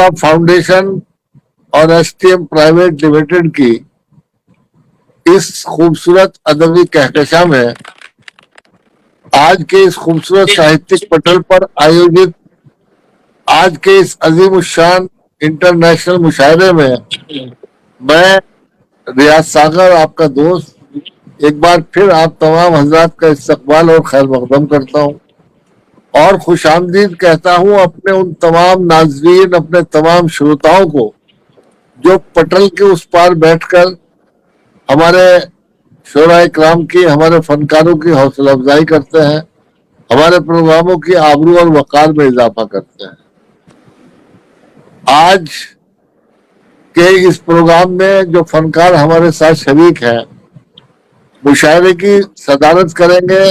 राबता फाउंडेशन और STM private limited की इस खूबसूरत अदबी कहकशां में आज के इस खूबसूरत साहित्यिक पटल पर आयोजित आज के इस अजीम शान इंटरनेशनल मुशायरे में मैं रियाज सागर आपका दोस्त एक बार फिर आप तमाम हजरात का इस्तकबाल और खैर मकदम करता हूँ और खुश आमदीद कहता हूँ अपने उन तमाम नाजरीन, अपने तमाम श्रोताओं को जो पटल के उस पार बैठकर हमारे शोरा इकराम की, हमारे फनकारों की हौसला अफजाई करते हैं, हमारे प्रोग्रामों की आबरू और वकार में इजाफा करते हैं। आज के इस प्रोग्राम में जो फनकार हमारे साथ शरीक हैं, मुशायरे की सदारत करेंगे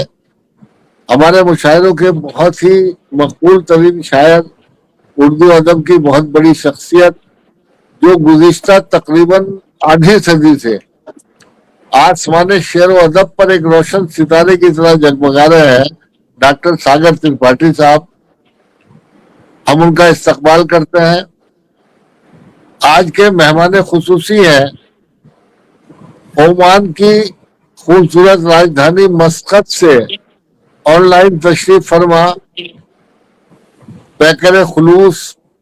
हमारे मुशायरों के बहुत ही मकबूल तरीन शायर, उर्दू अदब की बहुत बड़ी शख्सियत जो गुज़िश्ता तकरीबन आधी सदी से आसमान शेर व अदब पर एक रोशन सितारे की तरह जगमगा रहे हैं, डॉक्टर सागर त्रिपाठी साहब। हम उनका इस्तकबाल करते हैं। आज के मेहमान खुसूसी हैं ओमान की खूबसूरत राजधानी मस्कत से ऑनलाइन तशरीफ फरमा, पैकर खुलूस,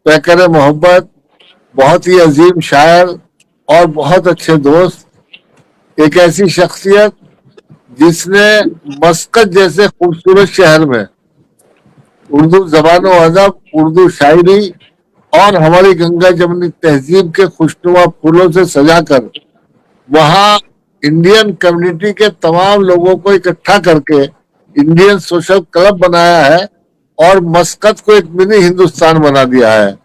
पैकर मोहब्बत, बहुत ही अजीम शायर और बहुत अच्छे दोस्त, एक ऐसी शख्सियत जिसने मस्कत जैसे खूबसूरत शहर में उर्दू जबान व अदब, उर्दू शायरी और हमारी गंगा जमनी तहजीब के खुशनुमा फूलों से सजाकर वहाँ इंडियन कम्युनिटी के तमाम लोगों को इकट्ठा करके इंडियन सोशल क्लब बनाया है और मस्कत को एक मिनी हिंदुस्तान बना दिया है।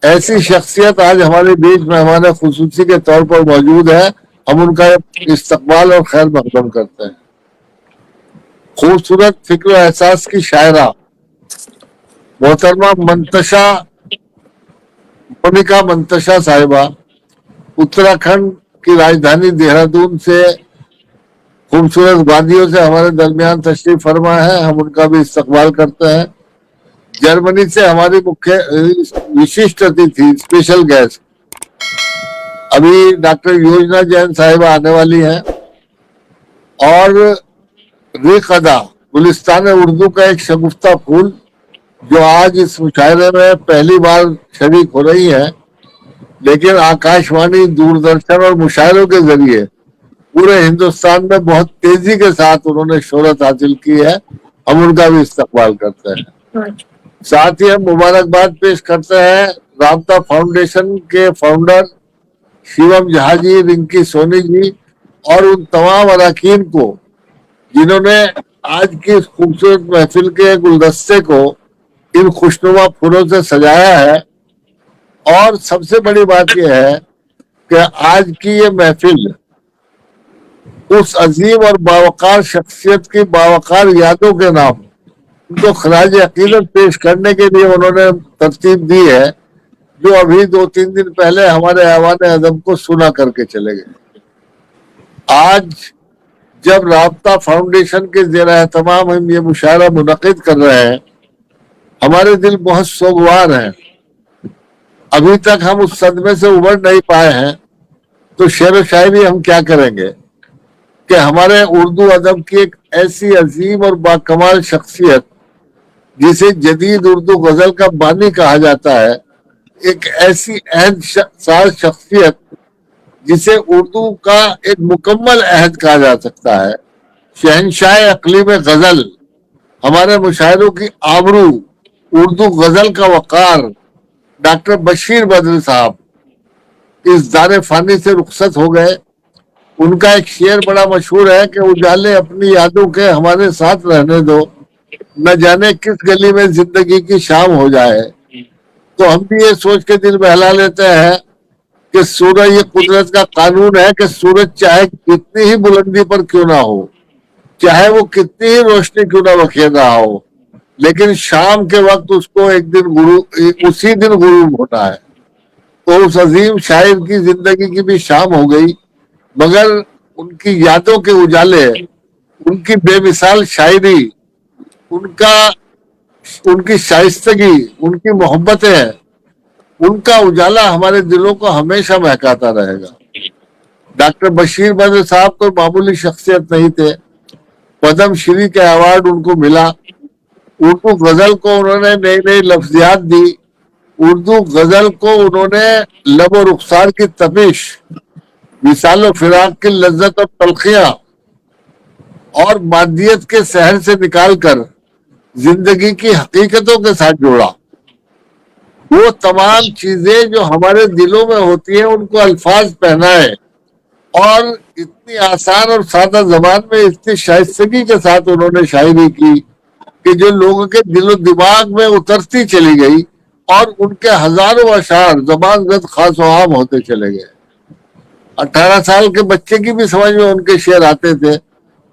ऐसी शख्सियत आज हमारे बीच मेहमान खुसूसी के तौर पर मौजूद है। हम उनका इस्तकबाल और खैर मकदम करते हैं। खूबसूरत फिक्र एहसास की शायरा मोहतरमा मंतशा, मोनिका मंतशा साहिबा, उत्तराखंड की राजधानी देहरादून से खूबसूरत वादियों से हमारे दरमियान तशरीफ फरमा है। हम उनका भी इस्तकबाल करते हैं। जर्मनी से हमारी मुख्य विशिष्ट अतिथि, स्पेशल गेस्ट अभी डॉक्टर योजना जैन साहिबा आने वाली हैं और रिकदा गुलिस्तान उर्दू का एक शगुफ्ता फूल जो आज इस मुशायरे में पहली बार शरीक हो रही है, लेकिन आकाशवाणी, दूरदर्शन और मुशायरों के जरिए पूरे हिंदुस्तान में बहुत तेजी के साथ उन्होंने शोहरत हासिल की है। हम उनका भी इस्तकबाल करते हैं। साथ ही हम मुबारकबाद पेश करते हैं राबता फाउंडेशन के फाउंडर शिवम जहाजी, रिंकी सोनी जी और उन तमाम अरकान को जिन्होंने आज की खूबसूरत महफिल के गुलदस्ते को इन खुशनुमा फूलों से सजाया है। और सबसे बड़ी बात यह है कि आज की ये महफिल उस अजीम और बावकार शख्सियत की बावकार यादों के नाम उनको खराज अकीदत पेश करने के लिए उन्होंने तरतीब दी है, जो अभी 2-3 दिन पहले हमारे ऐवान अदब को सुना करके चले गए। आज जब राबता फाउंडेशन के ज़ेर एहतमाम हम ये मुशायरा मुनक़िद कर रहे हैं, हमारे दिल बहुत सोगवार हैं। अभी तक हम उस सदमे से उबर नहीं पाए हैं, तो शेर व शायरी हम क्या करेंगे कि हमारे उर्दू अदब की एक ऐसी अजीम और बाकमाल शख्सियत जिसे जदीद उर्दू गजल का बानी कहा जाता है, एक ऐसी अहद साज शख्सियत जिसे उर्दू का एक मुकम्मल अहद कहा जा सकता है, शहनशाह अक़लीम गजल, हमारे मुशायरों की आबरू, उर्दू गजल का वकार, डॉक्टर बशीर बद्र साहब इस दारे फानी से रुखसत हो गए। उनका एक शेर बड़ा मशहूर है कि उजाले अपनी यादों के हमारे साथ रहने दो, न जाने किस गली में जिंदगी की शाम हो जाए। तो हम भी ये सोच के दिल बहला लेते हैं कि सूरज, ये कुदरत का कानून है कि सूरज चाहे कितनी ही बुलंदी पर क्यों ना हो, चाहे वो कितनी ही रोशनी क्यों ना बखेर रहा हो, लेकिन शाम के वक्त उसको एक दिन उसी दिन गुरूब होना है। तो उस अजीम शायर की जिंदगी की भी शाम हो गई, मगर उनकी यादों के उजाले, उनकी बेमिसाल शायरी, उनकी शाइस्तगी, उनकी मोहब्बतें ان کا اجالا ہمارے دلوں کو ہمیشہ مہکاتا رہے گا۔ ڈاکٹر بشیر بدر صاحب کوئی معمولی شخصیت نہیں تھے، پدم شری کا ایوارڈ ان کو ملا، اردو غزل کو انہوں نے نئی نئی لفظیات دی، اردو غزل کو انہوں نے لب و رخسار کی تپش، وصال و فراق کی لذت اور تلخیاں اور مادیت کے سحر سے نکال کر زندگی کی حقیقتوں کے ساتھ جوڑا۔ وہ تمام چیزیں جو ہمارے دلوں میں ہوتی ہیں ان کو الفاظ پہنائے اور اتنی آسان اور سادہ زبان میں اتنی شائستگی کے ساتھ انہوں نے شاعری کی کہ جو لوگوں کے دل و دماغ میں اترتی چلی گئی اور ان کے ہزاروں اشعار زبان زد خاص و عام ہوتے چلے گئے۔ 18 سال کے بچے کی بھی سمجھ میں ان کے شعر آتے تھے،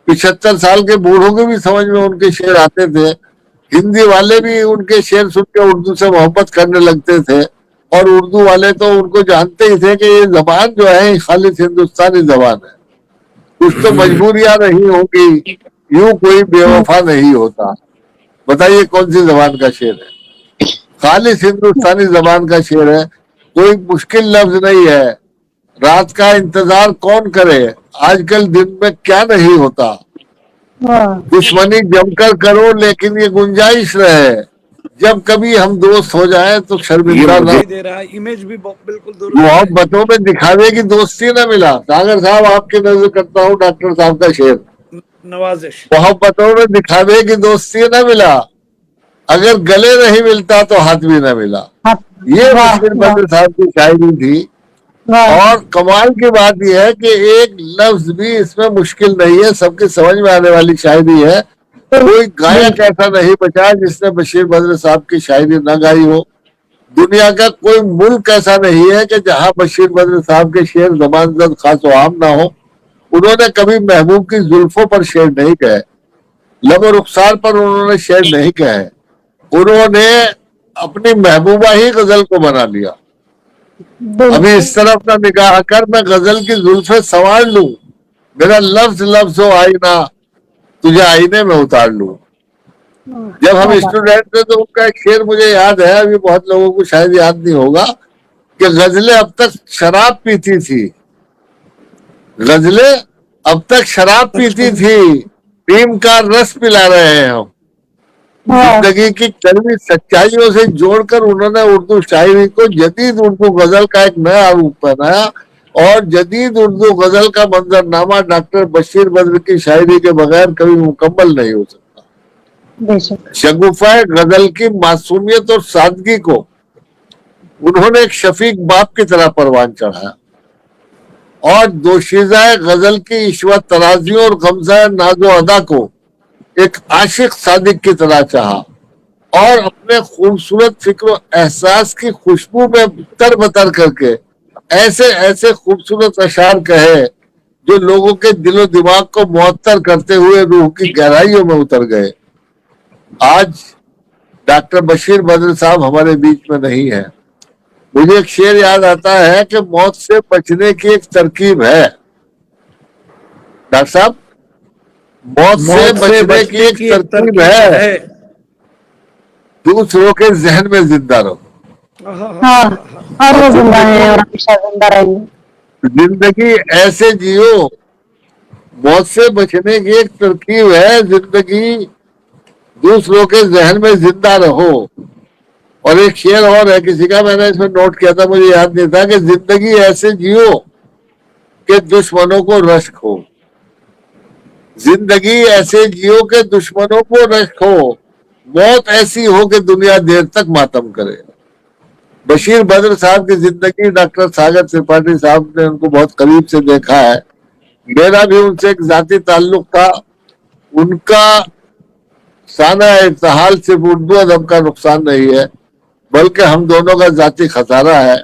75 سال کے بوڑھوں کے بھی سمجھ میں ان کے شعر آتے تھے، ہندی والے بھی ان کے شعر سن کے اردو سے محبت کرنے لگتے تھے، اور اردو والے تو ان کو جانتے ہی تھے کہ یہ زبان جو ہے خالص ہندوستانی زبان ہے، کچھ تو مجبوریاں نہیں ہوگی، یوں کوئی بے وفا نہیں ہوتا۔ بتائیے کون سی زبان کا شعر ہے؟ خالص ہندوستانی زبان کا شعر ہے، کوئی مشکل لفظ نہیں ہے۔ رات کا انتظار کون کرے، آج کل دن میں کیا نہیں ہوتا، دشمنی جم کر کرو لیکن یہ گنجائش رہے، جب کبھی ہم دوست ہو جائیں تو شرمندہ نہ، دے رہا ہے امیج بھی بالکل درست۔ محبتوں میں دکھاوے کی دوستی نہ ملا۔ ساگر صاحب آپ کی نظر کرتا ہوں ڈاکٹر صاحب کا شعر، نوازش، محبتوں میں دکھاوے کی دوستی نہ ملا، اگر گلے نہیں ملتا تو ہاتھ بھی نہ ملا۔ یہ بشیر بدر صاحب کی شاعری تھی، اور کمال کی بات یہ ہے کہ ایک لفظ بھی اس میں مشکل نہیں ہے، سب کے سمجھ میں آنے والی شاعری ہے۔ کوئی گائک ایسا نہیں بچا جس نے بشیر بدر صاحب کی شاعری نہ گائی ہو، دنیا کا کوئی ملک ایسا نہیں ہے کہ جہاں بشیر بدر صاحب کے شعر زبان زد خاص و عام نہ ہو۔ انہوں نے کبھی محبوب کی زلفوں پر شعر نہیں کہے، لب و رخسار پر انہوں نے شعر نہیں کہے، انہوں نے اپنی محبوبہ ہی غزل کو بنا لیا۔ ابھی اس طرف نہ نگاہ کر میں غزل کی زلفیں سنوار لوں، میرا لفظ لفظ ہو آئینہ تجھے آئینے میں اتار لوں۔ جب ہم اسٹوڈنٹ تھے تو ان کا ایک شعر مجھے یاد ہے، ابھی بہت لوگوں کو شاید یاد نہیں ہوگا، کہ غزلیں اب تک شراب پیتی تھی، غزلیں اب تک شراب پیتی تھی، پیم کا رس پلا رہے ہیں ہم۔ زندگی کی کڑوی سچائیوں سے جوڑ کر انہوں نے اردو شاعری کو جدید اردو غزل کا ایک نیا روپ پہنایا، اور جدید اردو غزل کا منظرنامہ ڈاکٹر بشیر بدر کی شاعری کے بغیر کبھی مکمل نہیں ہو سکتا۔ شگوفہ غزل کی معصومیت اور سادگی کو انہوں نے ایک شفیق باپ کی طرح پروان چڑھایا، اور دوشیزہ غزل کی عشوت ترازیوں اور غمزہ ناز و ادا کو ایک عاشق صادق کی طرح چاہا، اور اپنے خوبصورت فکر و احساس کی خوشبو میں تر بتر کر کے ایسے ایسے خوبصورت اشعار کہے جو لوگوں کے دل و دماغ کو معطر کرتے ہوئے روح کی گہرائیوں میں اتر گئے۔ آج ڈاکٹر بشیر بدر صاحب ہمارے بیچ میں نہیں ہے۔ مجھے ایک شعر یاد آتا ہے کہ موت سے بچنے کی ایک ترکیب ہے، ڈاکٹر صاحب، موت سے بچنے کی ایک ترکیب ہے، دوسروں کے ذہن میں زندہ رہو۔ اور وہ زندہ ہیں اور ہمیشہ زندہ رہیں گے۔ زندگی ایسے جیو، موت سے بچنے کی ایک ترکیب ہے، زندگی دوسروں کے ذہن میں زندہ رہو۔ اور ایک شعر اور ہے کسی کا، میں نے اس میں نوٹ کیا تھا، مجھے یاد نہیں تھا، کہ زندگی ایسے جیو کہ دشمنوں کو رشک ہو، زندگی ایسے جیو کہ دشمنوں کو رشک ہو، موت ایسی ہو کہ دنیا دیر تک ماتم کرے۔ بشیر بدر صاحب کی زندگی ڈاکٹر ساگر ترپاٹھی صاحب نے ان کو بہت قریب سے دیکھا ہے، میرا بھی ان سے ایک ذاتی تعلق تھا۔ ان کا سانحہ ارتحال صرف اردو ادب کا نقصان نہیں ہے بلکہ ہم دونوں کا ذاتی خسارہ ہے۔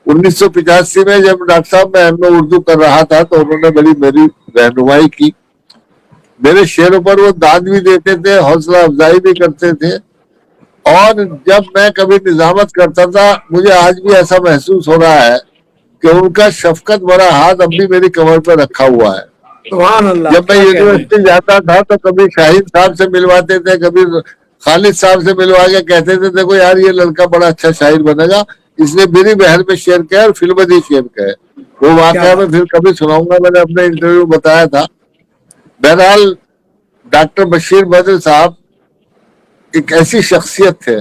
1985 میں جب ڈاکٹر صاحب میں ایم اردو کر رہا تھا تو انہوں نے بڑی میری رہنمائی کی، میرے شعروں پر وہ داد بھی دیتے تھے، حوصلہ افزائی بھی کرتے تھے، اور جب میں کبھی نظامت کرتا تھا مجھے آج بھی ایسا محسوس ہو رہا ہے کہ ان کا شفقت بھرا ہاتھ اب بھی میری کمر پہ رکھا ہوا ہے۔ جب میں یونیورسٹی جاتا تھا تو کبھی شاہد صاحب سے ملواتے تھے، کبھی خالد صاحب سے ملوا کے کہتے تھے دیکھو یار یہ لڑکا بڑا اچھا شاعر بنے گا، इसने मेरी बहन में शेयर किया और फिल्म में शेयर किया है। वो वाकया मैं फिर कभी सुनाऊंगा, मैंने अपने इंटरव्यू में बताया था। बहरहाल डॉक्टर बशीर बद्र साहब एक ऐसी शख्सियत थे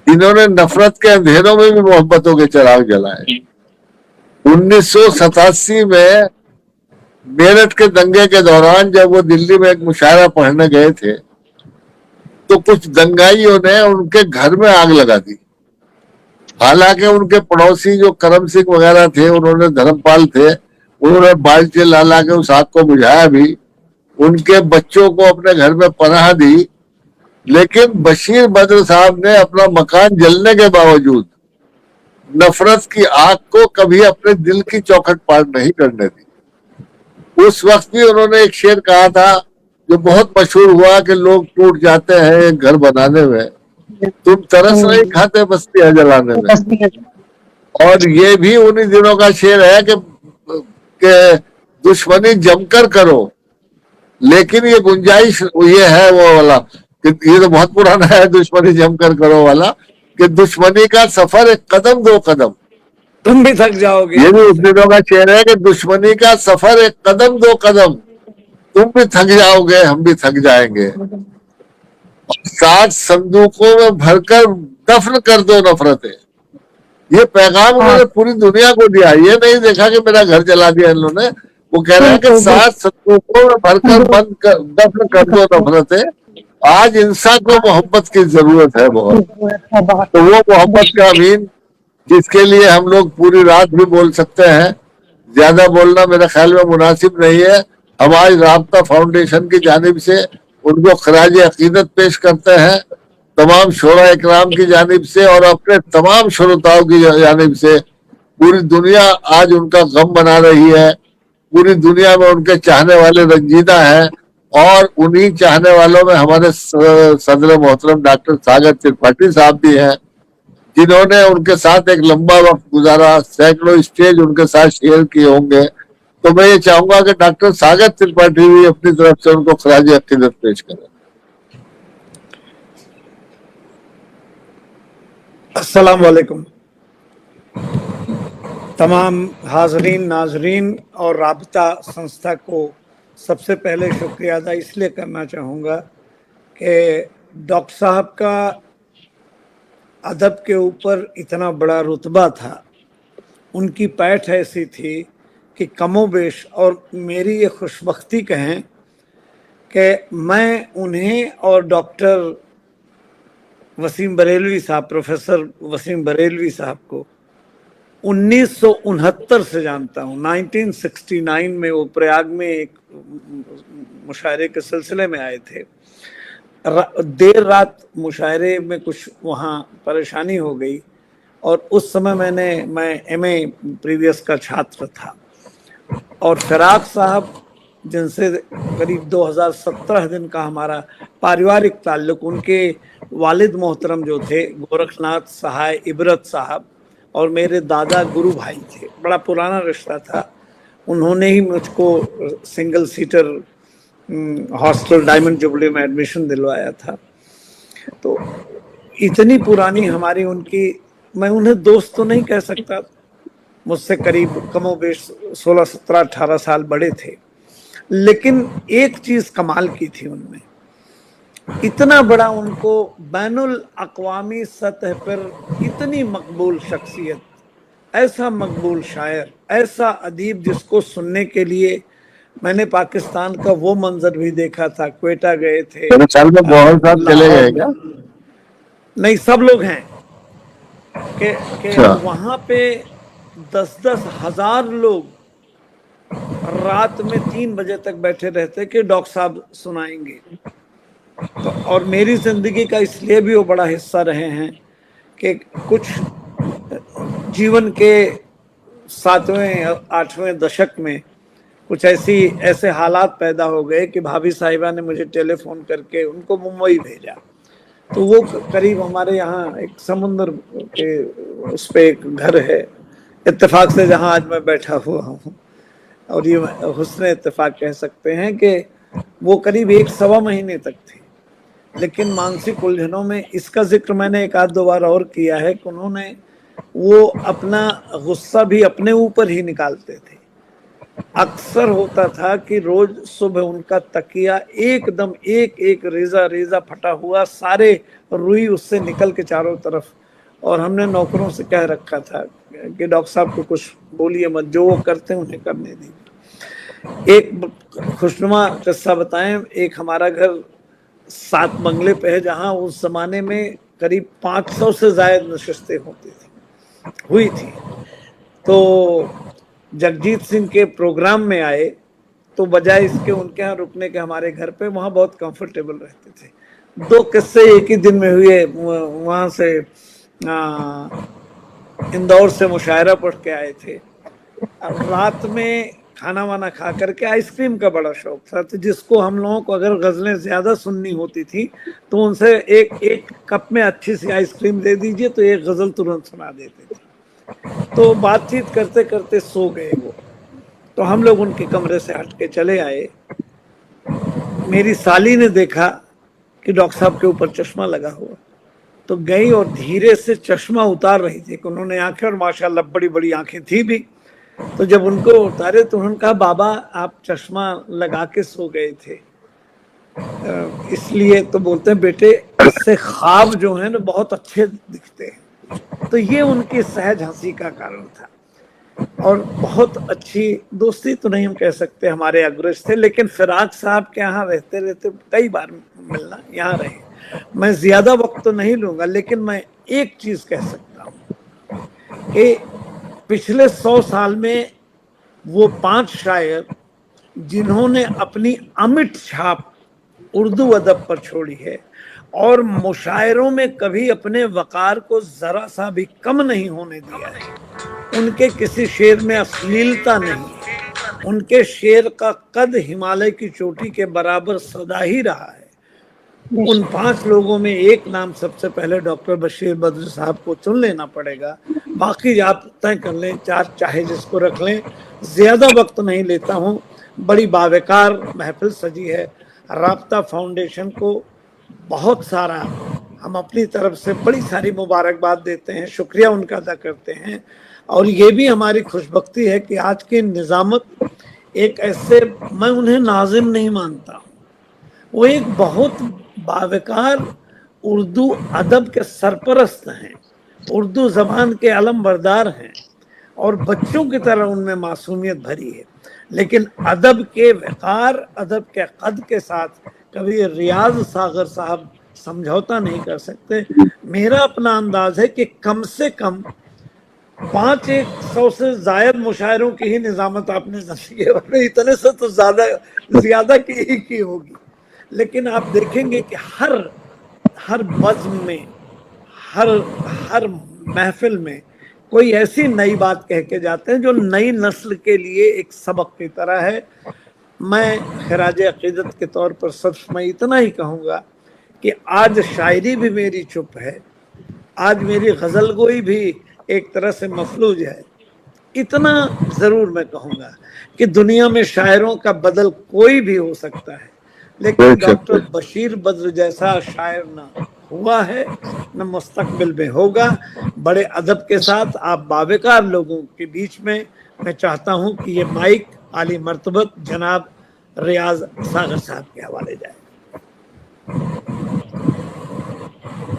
जिन्होंने नफरत के अंधेरों में भी मोहब्बतों के चिराग जलाए। 1987 में मेरठ के दंगे के दौरान जब वो दिल्ली में एक मुशायरा पढ़ने गए थे तो कुछ दंगाइयों ने उनके घर में आग लगा दी। हालांकि उनके पड़ोसी जो करम सिंह वगैरह थे, उन्होंने धर्मपाल थे, उन्होंने बाल्टी ला के उस आग को बुझाया भी, उनके बच्चों को अपने घर में पनाह दी। लेकिन बशीर बद्र साहब ने अपना मकान जलने के बावजूद नफरत की आग को कभी अपने दिल की चौखट पार नहीं करने दी। उस वक्त भी उन्होंने एक शेर कहा था जो बहुत मशहूर हुआ कि लोग टूट जाते हैं एक घर बनाने में, तुम तरस नहीं खाते बस्तियां जलाने में। और ये भी उन्हीं दिनों का शेर है कि दुश्मनी जमकर करो, लेकिन ये गुंजाइश ये है वो वाला कि ये तो बहुत पुराना है, दुश्मनी जमकर करो वाला, कि दुश्मनी का सफर एक कदम दो कदम, तुम भी थक जाओगे। ये भी उस दिनों का शेर है कि दुश्मनी का सफर एक कदम दो कदम, तुम भी थक जाओगे हम भी थक जाएंगे। 60 संदूकों में भरकर दफन कर दो नफरतें, ये पैगाम उन्होंने पूरी दुनिया को दिया। ये नहीं देखा कि मेरा घर जला दिया इन लोगों ने, वो कह रहे हैं कि 60 संदूकों में भरकर दफन कर दो नफरतें। आज इंसान को मोहब्बत की जरूरत है बहुत, तो वो मोहब्बत का अमीन जिसके लिए हम लोग पूरी रात भी बोल सकते हैं, ज्यादा बोलना मेरे ख्याल में मुनासिब नहीं है। हम आज राबता फाउंडेशन की जानिब से उनको खराज अकीदत पेश करते हैं, तमाम शोरा इकराम की जानिब से और अपने तमाम श्रोताओं की जानिब से। पूरी दुनिया आज उनका गम मना रही है, पूरी दुनिया में उनके चाहने वाले रंजीदा हैं, और उन्हीं चाहने वालों में हमारे सदर मोहतरम डॉक्टर सागर त्रिपाठी साहब भी हैं, जिन्होंने उनके साथ एक लंबा वक्त गुजारा, सैकड़ों स्टेज उनके साथ शेयर किए होंगे। तो मैं ये चाहूंगा कि डॉक्टर सागर त्रिपाठी भी अपनी तरफ से उनको खराज अकीदत पेश करें। अस्सलाम वालेकुम तमाम हाजरीन नाजरीन और राबता संस्था को सबसे पहले शुक्रिया अदा इसलिए करना चाहूँगा कि डॉक्टर साहब का अदब के ऊपर इतना बड़ा रुतबा था, उनकी पैठ ऐसी थी कि कमोबेश, और मेरी ये खुशबख्ती कहें कि मैं उन्हें और डॉक्टर वसीम बरेलवी साहब, प्रोफेसर वसीम बरेलवी साहब को 1969 से जानता हूँ। 1969 में वो प्रयाग में एक मुशायरे के सिलसिले में आए थे। देर रात मुशायरे में कुछ वहाँ परेशानी हो गई, और उस समय मैं एमए प्रीवियस का छात्र था, और फिराक साहब जिनसे करीब 2017 दिन का हमारा पारिवारिक ताल्लुक, उनके वालिद मोहतरम जो थे गोरखनाथ सहाय इबरत साहब और मेरे दादा गुरु भाई थे, बड़ा पुराना रिश्ता था। उन्होंने ही मुझको single seater hostel diamond jubilee में एडमिशन दिलवाया था। तो इतनी पुरानी हमारी उनकी, मैं उन्हें दोस्त तो नहीं कह सकता, मुझसे करीब कमोबेश 16, 17, 18 साल बड़े थे, लेकिन एक चीज कमाल की थी उनमें, इतना बड़ा उनको बैनुल अक़वामी सतह पर इतनी मकबूल शख्सियत, ऐसा मकबूल शायर, ऐसा अदीब जिसको सुनने के लिए मैंने पाकिस्तान का वो मंजर भी देखा था। क्वेटा गए थे, बहुत साथ चले गए क्या? नहीं, सब लोग हैं कि वहां पे 10-10 हजार लोग रात में 3 बजे तक बैठे रहते कि डॉक्टर साहब सुनाएंगे। तो और मेरी जिंदगी का इसलिए भी वो बड़ा हिस्सा रहे हैं कि कुछ जीवन के 7वें 8वें दशक में कुछ ऐसे हालात पैदा हो गए कि भाभी साहिबा ने मुझे टेलीफोन करके उनको मुंबई भेजा। तो वो करीब हमारे यहाँ एक समुंदर के उस पे एक घर है इत्तेफाक से, जहाँ आज मैं बैठा हुआ हूँ, और ये हुस्न इत्तेफाक कह सकते हैं कि वो करीब 1-1.25 महीने तक थे। लेकिन मानसिक उलझनों में, इसका जिक्र मैंने 1-2 बार और किया है कि उन्होंने وہ اپنا غصہ بھی اپنے اوپر ہی نکالتے تھے. اکثر ہوتا تھا کہ روز صبح ان کا تکیہ ایک دم ایک ریزہ ریزہ پھٹا ہوا، سارے روئی اس سے نکل کے چاروں طرف، اور ہم نے نوکروں سے کہہ رکھا تھا کہ ڈاکٹر صاحب کو کچھ بولیے مت، جو وہ کرتے ہیں انہیں کرنے دیجیے. ایک خوشنما قصہ بتائیں. ایک ہمارا گھر 7 بنگلے پہ ہے، جہاں اس زمانے میں قریب 500 سے زائد نشستیں ہوئی تھی. تو جگجیت سنگھ کے پروگرام میں آئے تو بجائے اس کے ان کے ہاں رکنے کے ہمارے گھر پہ وہاں بہت کمفرٹیبل رہتے تھے. 2 قصے ایک ہی دن میں ہوئے. وہاں سے اندور سے مشاعرہ پڑھ کے آئے تھے. رات میں کھانا وانا کھا کر کے آئس کریم کا بڑا شوق تھا، تو جس کو ہم لوگوں کو اگر غزلیں زیادہ سننی ہوتی تھی تو ان سے ایک کپ میں اچھی سی آئس کریم دے دیجئے تو ایک غزل ترنت سنا دیتے تھے. تو بات چیت کرتے کرتے سو گئے وہ. تو ہم لوگ ان کے کمرے سے ہٹ کے چلے آئے. میری سالی نے دیکھا کہ ڈاکٹر صاحب کے اوپر چشمہ لگا ہوا، تو گئی اور دھیرے سے چشمہ اتار رہی تھی کہ انہوں نے آنکھیں، اور ماشاءاللہ بڑی بڑی آنکھیں تھی بھی. تو جب ان کو اتارے تو انہوں نے کہا بابا آپ چشمہ لگا کے سو گئے تھے اس لیے. تو بولتے ہیں بیٹے اس سے خواب جو ہیں نا بہت اچھے دکھتے ہیں. تو یہ ان کی سہج ہنسی کا کارن تھا. اور بہت اچھی دوستی تو نہیں ہم کہہ سکتے ہمارے اگرج تھے، لیکن فراق صاحب کے یہاں رہتے رہتے کئی بار ملنا یہاں رہے. میں زیادہ وقت تو نہیں لوں گا، لیکن میں ایک چیز کہہ سکتا ہوں کہ پچھلے 100 سال میں وہ 5 شاعر جنہوں نے اپنی امٹ چھاپ اردو ادب پر چھوڑی ہے اور مشاعروں میں کبھی اپنے وقار کو ذرا سا بھی کم نہیں ہونے دیا ہے. ان کے کسی شعر میں اصلیلتا نہیں ہے. ان کے شعر کا قد ہمالیہ کی چوٹی کے برابر سدا ہی رہا ہے. ان 5 لوگوں میں ایک نام سب سے پہلے ڈاکٹر بشیر بدر صاحب کو چن لینا پڑے گا. باقی آپ طے کر لیں، 4 چاہے جس کو رکھ لیں. زیادہ وقت نہیں لیتا ہوں. بڑی باوقار محفل سجی ہے. رابطہ فاؤنڈیشن کو بہت سارا ہم اپنی طرف سے بڑی ساری مبارکباد دیتے ہیں، شکریہ ان کا ادا کرتے ہیں. اور یہ بھی ہماری خوش بختی ہے کہ آج کی نظامت ایک ایسے، میں انہیں ناظم نہیں مانتا ہوں، وہ ایک بہت باوقار اردو ادب کے سرپرست ہیں، اردو زبان کے علم بردار ہیں، اور بچوں کی طرح ان میں معصومیت بھری ہے. لیکن ادب کے وقار، ادب کے قد کے ساتھ کبھی ریاض ساغر صاحب سمجھوتا نہیں کر سکتے. میرا اپنا انداز ہے کہ کم سے کم 500 سے زائد مشاعروں کی ہی نظامت آپ نے زندگی میں، اتنے سے تو زیادہ کی ہوگی. لیکن آپ دیکھیں گے کہ ہر بزم میں، ہر محفل میں کوئی ایسی نئی بات کہہ کے جاتے ہیں جو نئی نسل کے لیے ایک سبق کی طرح ہے. میں خراج عقیدت کے طور پر صرف میں اتنا ہی کہوں گا کہ آج شاعری بھی میری چپ ہے، آج میری غزل گوئی بھی ایک طرح سے مفلوج ہے. اتنا ضرور میں کہوں گا کہ دنیا میں شاعروں کا بدل کوئی بھی ہو سکتا ہے، لیکن ڈاکٹر بشیر بدر جیسا شاعر نہ ہوا ہے نہ مستقبل میں ہوگا. بڑے ادب کے ساتھ آپ باوقار لوگوں کے بیچ میں چاہتا ہوں کہ یہ مائک عالی مرتبت جناب ریاض ساغر صاحب کے حوالے جائے.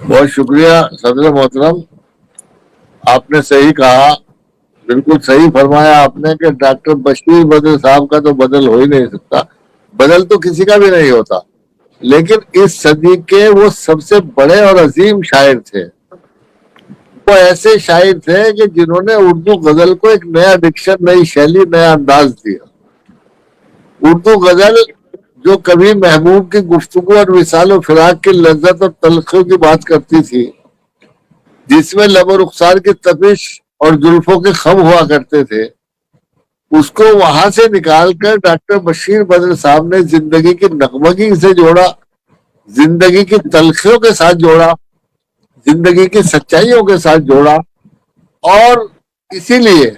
بہت شکریہ صدر محترم، آپ نے صحیح کہا، بالکل صحیح فرمایا آپ نے کہ ڈاکٹر بشیر بدر صاحب کا تو بدل ہو ہی نہیں سکتا. بدل تو کسی کا بھی نہیں ہوتا، لیکن اس صدی کے وہ سب سے بڑے اور عظیم شاعر تھے. وہ ایسے شاعر تھے کہ جنہوں نے اردو غزل کو ایک نیا ڈکشن، نئی شیلی، نیا انداز دیا. اردو غزل جو کبھی محبوب کی گفتگو اور وصال و فراق کی لذت اور تلخیوں کی بات کرتی تھی، جس میں لب و رخسار کی تپش اور زلفوں کے خم ہوا کرتے تھے، اس کو وہاں سے نکال کر ڈاکٹر بشیر بدر صاحب نے زندگی کی نغمگی سے جوڑا، زندگی کی تلخیوں کے ساتھ جوڑا، زندگی کی سچائیوں کے ساتھ جوڑا. اور اسی لیے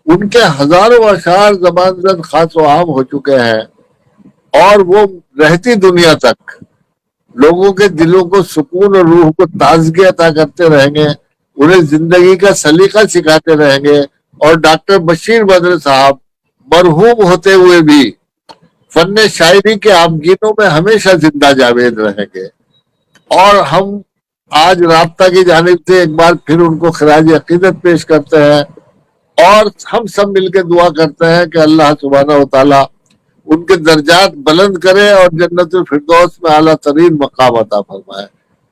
ان کے ہزاروں اشعار زبان زد خاص و عام ہو چکے ہیں، اور وہ رہتی دنیا تک لوگوں کے دلوں کو سکون اور روح کو تازگی عطا کرتے رہیں گے. उन्हें जिंदगी का सलीका सिखाते रहेंगे। और डॉक्टर बशीर बद्र साहब मरहूम होते हुए भी फन्ने शायरी के आमगीनों में हमेशा जिंदा जावेद रहेंगे। और हम आज राब्ता की जानिब से एक बार फिर उनको खराज अकीदत पेश करते हैं और हम सब मिलकर दुआ करते हैं कि अल्लाह सुब्हानहू व तआला उनके दर्जात बुलंद करे और जन्नतुल फिरदौस में आला तरीन मकाम अता फरमाए।